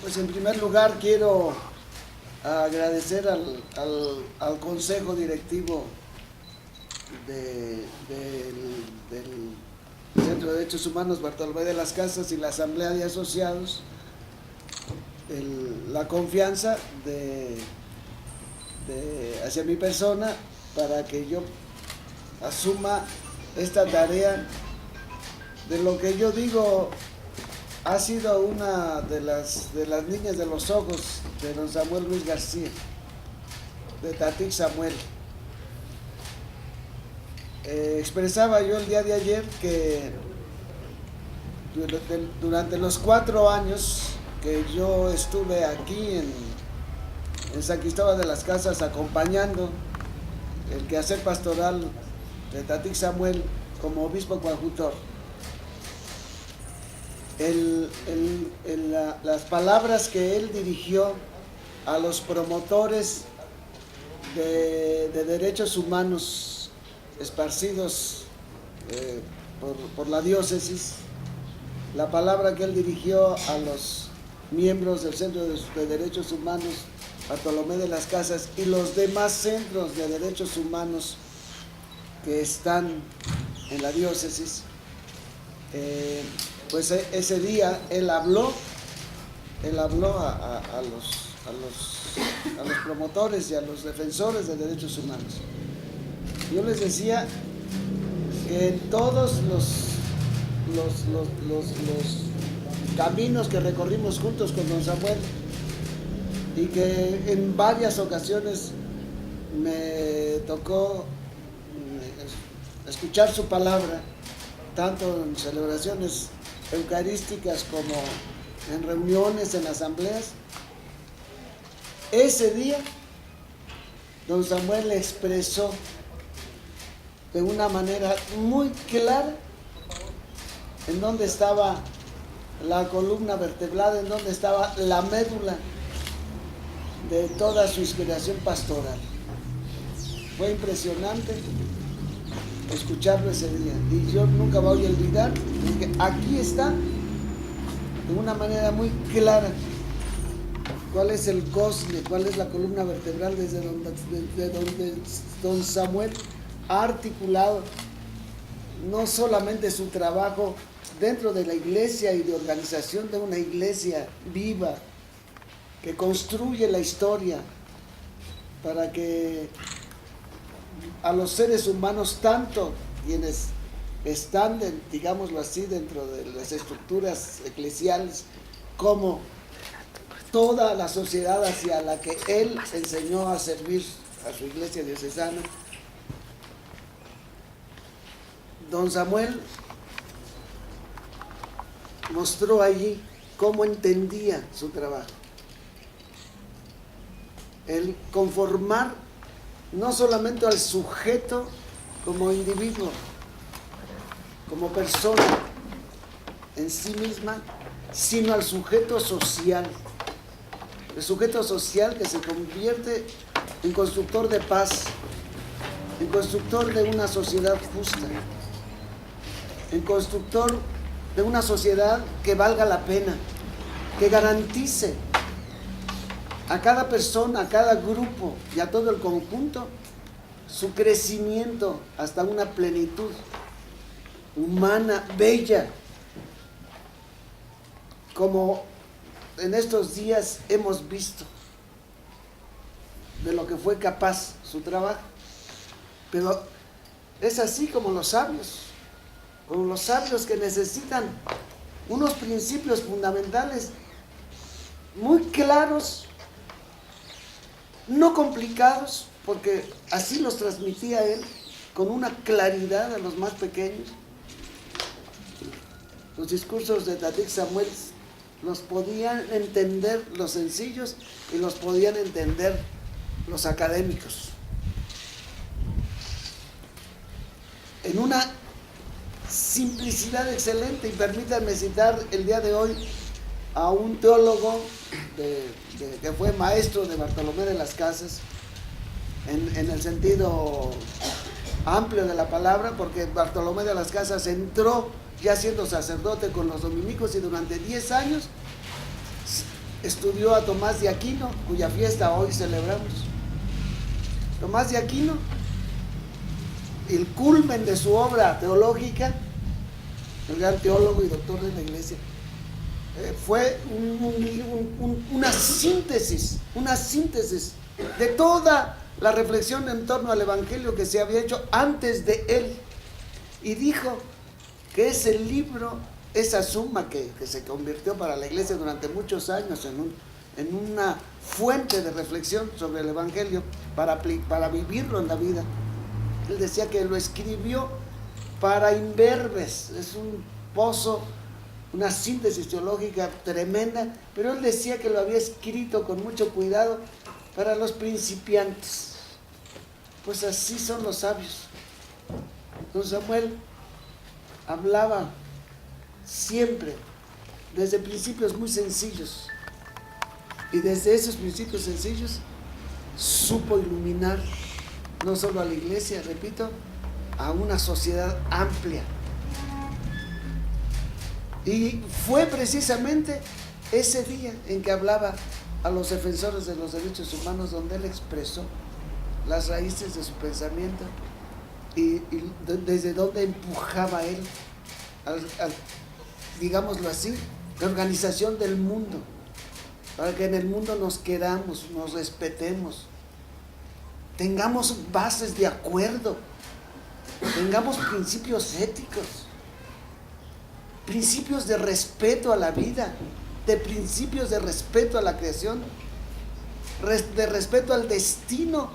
Pues en primer lugar quiero agradecer al Consejo Directivo del Centro de Derechos Humanos Bartolomé de las Casas y la Asamblea de Asociados la confianza hacia mi persona para que yo asuma esta tarea de lo que yo digo ha sido una de las niñas de los ojos de don Samuel Luis García, de Tatic Samuel. Expresaba yo el día de ayer que durante los 4 años que yo estuve aquí en San Cristóbal de las Casas acompañando el quehacer pastoral de Tatic Samuel como obispo coadjutor, las palabras que él dirigió a los promotores de derechos humanos esparcidos por la diócesis, la palabra que él dirigió a los miembros del Centro de Derechos Humanos Bartolomé de las Casas y los demás centros de derechos humanos que están en la diócesis, pues ese día él habló a los promotores y a los defensores de derechos humanos. Yo les decía que en todos los caminos que recorrimos juntos con don Samuel, y que en varias ocasiones me tocó escuchar su palabra, tanto en celebraciones eucarísticas como en reuniones, en asambleas. Ese día don Samuel expresó de una manera muy clara en dónde estaba la columna vertebral, en dónde estaba la médula de toda su inspiración pastoral. Fue impresionante escucharlo ese día, y yo nunca voy a olvidar que aquí está de una manera muy clara cuál es el cosme, cuál es la columna vertebral desde donde don Samuel ha articulado no solamente su trabajo dentro de la iglesia y de organización de una iglesia viva que construye la historia para que a los seres humanos, tanto quienes están, digámoslo así, dentro de las estructuras eclesiales, como toda la sociedad hacia la que él enseñó a servir a su iglesia diocesana, don Samuel mostró allí cómo entendía su trabajo. El conformar no solamente al sujeto como individuo, como persona en sí misma, sino al sujeto social. El sujeto social que se convierte en constructor de paz, en constructor de una sociedad justa, en constructor de una sociedad que valga la pena, que garantice a cada persona, a cada grupo y a todo el conjunto su crecimiento hasta una plenitud humana bella, como en estos días hemos visto de lo que fue capaz su trabajo. Pero es así como los sabios que necesitan unos principios fundamentales muy claros, no complicados, porque así los transmitía él con una claridad a los más pequeños. Los discursos de Tatic Samuel los podían entender los sencillos y los podían entender los académicos. En una simplicidad excelente, y permítanme citar el día de hoy a un teólogo que fue maestro de Bartolomé de las Casas, en el sentido amplio de la palabra, porque Bartolomé de las Casas entró ya siendo sacerdote con los dominicos y durante 10 años estudió a Tomás de Aquino, cuya fiesta hoy celebramos. Tomás de Aquino, el culmen de su obra teológica, el gran teólogo y doctor de la Iglesia, fue una síntesis de toda la reflexión en torno al Evangelio que se había hecho antes de él, y dijo que ese libro, esa suma que se convirtió para la Iglesia durante muchos años en una fuente de reflexión sobre el Evangelio para vivirlo en la vida, él decía que lo escribió para imberbes. Es un pozo, una síntesis teológica tremenda, pero él decía que lo había escrito con mucho cuidado para los principiantes. Pues así son los sabios. Don Samuel hablaba siempre desde principios muy sencillos, y desde esos principios sencillos supo iluminar no solo a la Iglesia, repito, a una sociedad amplia. Y fue precisamente ese día en que hablaba a los defensores de los derechos humanos, donde él expresó las raíces de su pensamiento y desde donde empujaba él, digámoslo así, la organización del mundo, para que en el mundo nos queramos, nos respetemos, tengamos bases de acuerdo, tengamos principios éticos, principios de respeto a la vida, de principios de respeto a la creación, de respeto al destino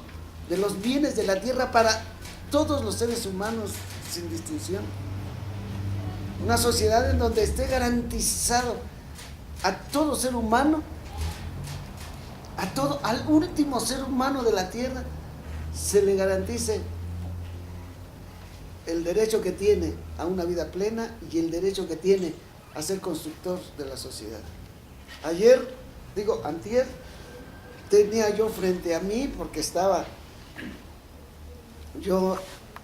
de los bienes de la tierra para todos los seres humanos sin distinción. Una sociedad en donde esté garantizado a todo ser humano, al último ser humano de la tierra, se le garantice el derecho que tiene a una vida plena y el derecho que tiene a ser constructor de la sociedad. Antier, tenía yo frente a mí, porque estaba yo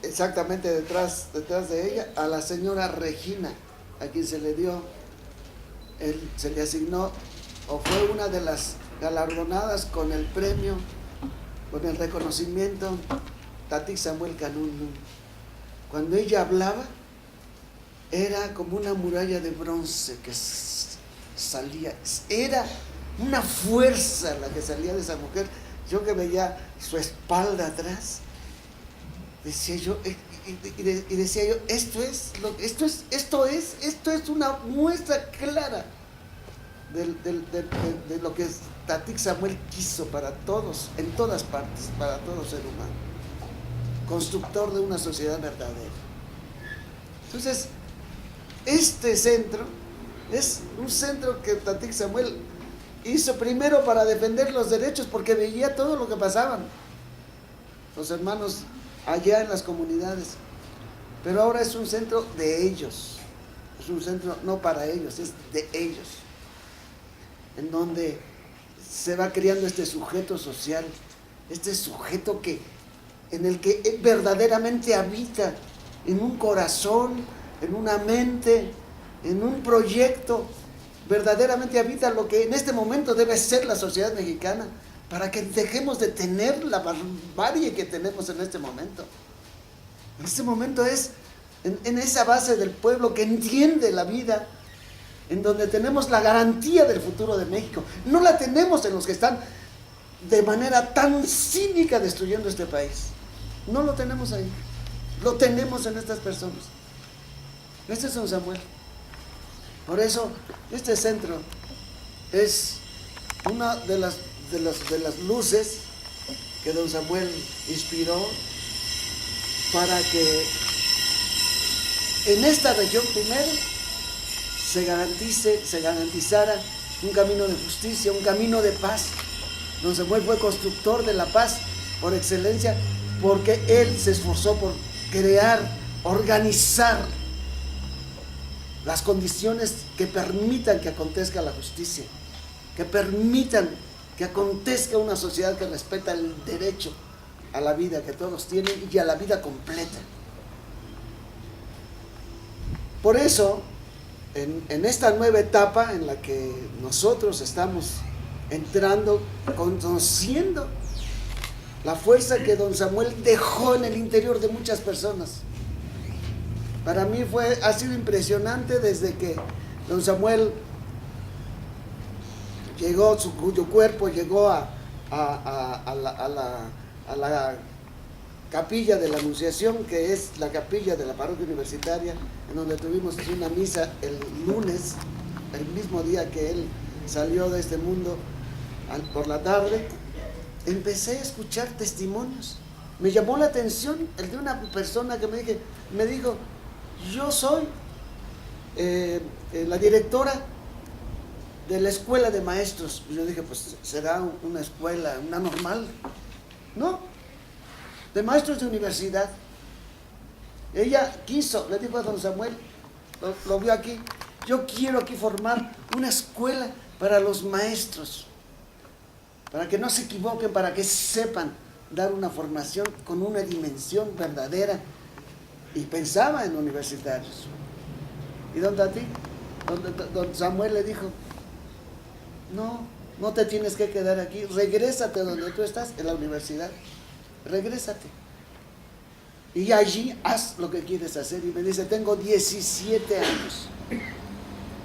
exactamente detrás de ella, a la señora Regina, a quien se le asignó, o fue una de las galardonadas con el premio, con el reconocimiento Tatik Samuel Canún. Cuando ella hablaba, era como una muralla de bronce que salía, era una fuerza la que salía de esa mujer. Yo que veía su espalda atrás, decía yo, esto es una muestra clara de lo que Tatik Samuel quiso para todos, en todas partes, para todo ser humano, constructor de una sociedad verdadera. Entonces, este centro es un centro que Tatik Samuel hizo primero para defender los derechos, porque veía todo lo que pasaban los hermanos allá en las comunidades, pero ahora es un centro de ellos, es un centro no para ellos, es de ellos, en donde se va creando este sujeto social, este sujeto en el que verdaderamente habita, en un corazón, en una mente, en un proyecto, verdaderamente habita lo que en este momento debe ser la sociedad mexicana, para que dejemos de tener la barbarie que tenemos en este momento. En este momento es en esa base del pueblo que entiende la vida, en donde tenemos la garantía del futuro de México. No la tenemos en los que están de manera tan cínica destruyendo este país. No lo tenemos ahí, lo tenemos en estas personas. Este es Don Samuel. Por eso este centro es una de las luces que Don Samuel inspiró para que en esta región primero se garantizara un camino de justicia, un camino de paz. Don Samuel fue constructor de la paz por excelencia, porque él se esforzó por crear, organizar las condiciones que permitan que acontezca la justicia, que permitan que acontezca una sociedad que respeta el derecho a la vida que todos tienen y a la vida completa. Por eso, en esta nueva etapa en la que nosotros estamos entrando, conociendo la fuerza que don Samuel dejó en el interior de muchas personas. Para mí ha sido impresionante desde que don Samuel llegó, cuyo cuerpo llegó a la capilla de la Anunciación, que es la capilla de la parroquia universitaria, en donde tuvimos una misa el lunes, el mismo día que él salió de este mundo, por la tarde. Empecé a escuchar testimonios. Me llamó la atención el de una persona que me dijo, yo soy la directora de la escuela de maestros. Y yo dije, pues será una escuela, una normal. No, de maestros de universidad. Ella quiso, le dijo a don Samuel, lo vio aquí, yo quiero aquí formar una escuela para los maestros, para que no se equivoquen, para que sepan dar una formación con una dimensión verdadera. Y pensaba en universitarios. Y don Samuel le dijo, no te tienes que quedar aquí, regrésate donde tú estás, en la universidad, regrésate. Y allí haz lo que quieres hacer. Y me dice, tengo 17 años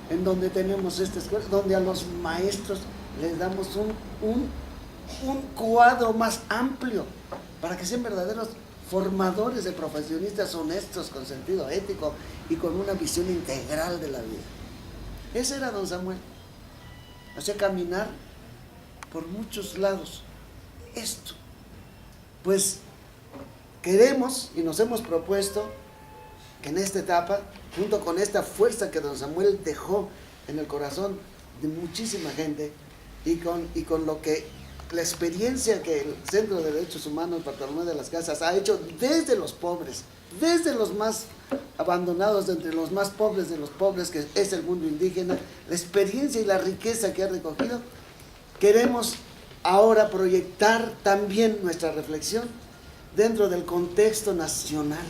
en donde tenemos esta escuela, donde a los maestros les damos un cuadro más amplio para que sean verdaderos formadores de profesionistas honestos, con sentido ético y con una visión integral de la vida. Ese era don Samuel. Hacía caminar por muchos lados esto. Pues queremos y nos hemos propuesto que en esta etapa, junto con esta fuerza que don Samuel dejó en el corazón de muchísima gente, y con lo que la experiencia que el Centro de Derechos Humanos Bartolomé de las Casas ha hecho desde los pobres, desde los más abandonados, de entre los más pobres de los pobres, que es el mundo indígena, la experiencia y la riqueza que ha recogido, queremos ahora proyectar también nuestra reflexión dentro del contexto nacional,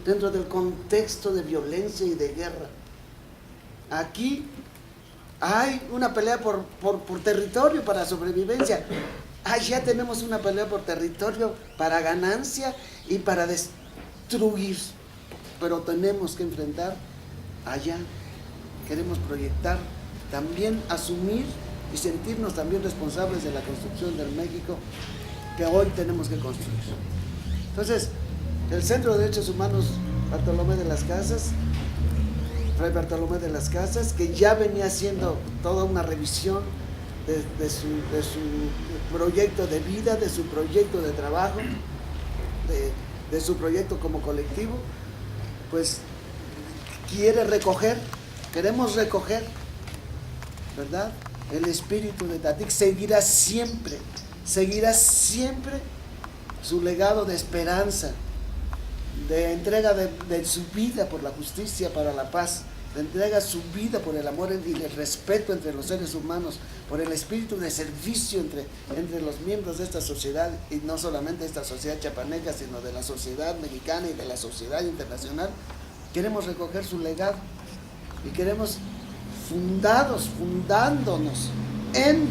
dentro del contexto de violencia y de guerra. Aquí hay una pelea por territorio, para sobrevivencia. Allá tenemos una pelea por territorio, para ganancia y para destruir. Pero tenemos que enfrentar allá. Queremos proyectar, también asumir y sentirnos también responsables de la construcción del México que hoy tenemos que construir. Entonces, el Centro de Derechos Humanos Bartolomé de las Casas, Fray Bartolomé de las Casas, que ya venía haciendo toda una revisión de su proyecto de vida, de su proyecto de trabajo, de su proyecto como colectivo, pues queremos recoger, ¿verdad? El espíritu de Tatic seguirá siempre su legado de esperanza, de entrega de su vida por la justicia, para la paz, de entrega su vida por el amor y el respeto entre los seres humanos, por el espíritu de servicio entre los miembros de esta sociedad, y no solamente de esta sociedad chiapaneca, sino de la sociedad mexicana y de la sociedad internacional. Queremos recoger su legado y queremos fundándonos en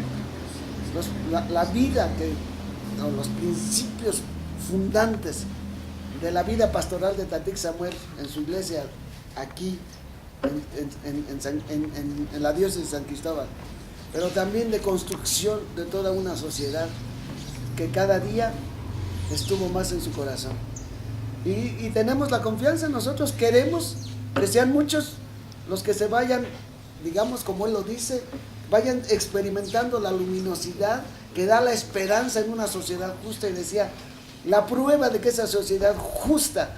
la vida, los principios fundantes de la vida pastoral de Tatic Samuel en su iglesia aquí en la diócesis de San Cristóbal, pero también de construcción de toda una sociedad que cada día estuvo más en su corazón. Y tenemos la confianza, nosotros queremos que sean muchos los que se vayan, digamos como él lo dice, vayan experimentando la luminosidad que da la esperanza en una sociedad justa. Y decía, la prueba de que esa sociedad justa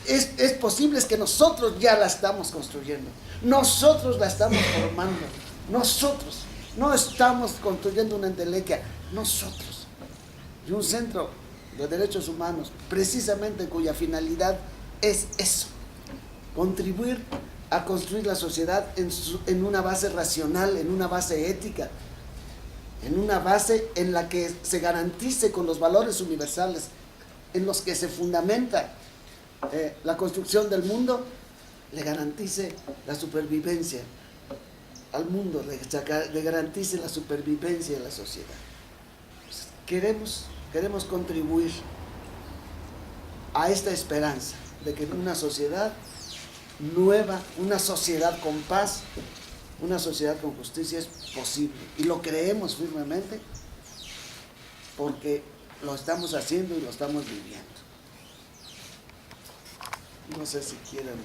es posible, es que nosotros ya la estamos construyendo, nosotros la estamos formando, nosotros no estamos construyendo una entelequia, nosotros. Y un centro de derechos humanos, precisamente cuya finalidad es eso, contribuir a construir la sociedad en una base racional, en una base ética, en una base en la que se garantice con los valores universales en los que se fundamenta la construcción del mundo, le garantice la supervivencia al mundo, le garantice la supervivencia de la sociedad. Pues queremos contribuir a esta esperanza de que una sociedad nueva, una sociedad con paz, una sociedad con justicia es posible. Y lo creemos firmemente porque lo estamos haciendo y lo estamos viviendo. No sé si quieren